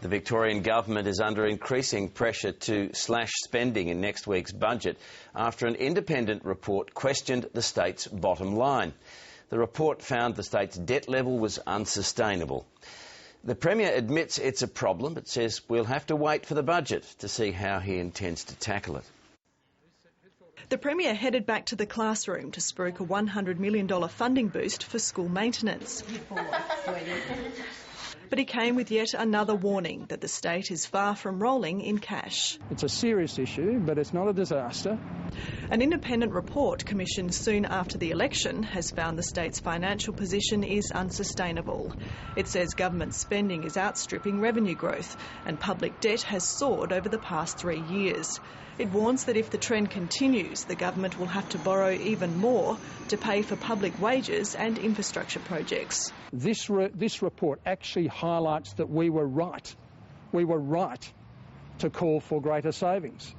The Victorian government is under increasing pressure to slash spending in next week's budget after an independent report questioned the state's bottom line. The report found the state's debt level was unsustainable. The Premier admits it's a problem, but says we'll have to wait for the budget to see how he intends to tackle it. The Premier headed back to the classroom to spruik a $100 million funding boost for school maintenance. But he came with yet another warning that the state is far from rolling in cash. It's a serious issue, but it's not a disaster. An independent report commissioned soon after the election has found the state's financial position is unsustainable. It says government spending is outstripping revenue growth and public debt has soared over the past 3 years. It warns that if the trend continues, the government will have to borrow even more to pay for public wages and infrastructure projects. This report actually highlights that we were right. We were right to call for greater savings.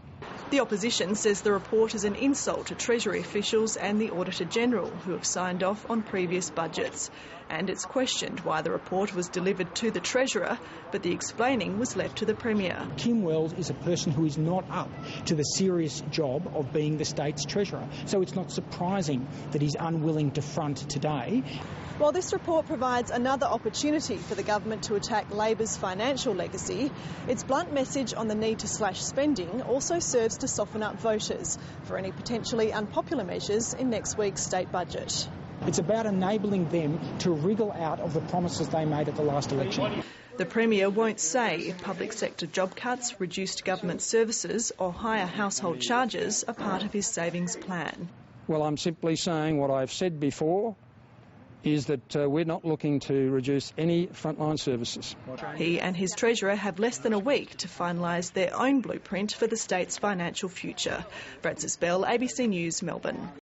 The opposition says the report is an insult to Treasury officials and the Auditor-General, who have signed off on previous budgets. And it's questioned why the report was delivered to the Treasurer, but the explaining was left to the Premier. Kim Wells is a person who is not up to the serious job of being the state's Treasurer, so it's not surprising that he's unwilling to front today. While this report provides another opportunity for the government to attack Labor's financial legacy, its blunt message on the need to slash spending also serves to soften up voters for any potentially unpopular measures in next week's state budget. It's about enabling them to wriggle out of the promises they made at the last election. The Premier won't say if public sector job cuts, reduced government services or higher household charges are part of his savings plan. Well, I'm simply saying what I've said before, is that we're not looking to reduce any frontline services. He and his Treasurer have less than a week to finalise their own blueprint for the state's financial future. Frances Bell, ABC News, Melbourne.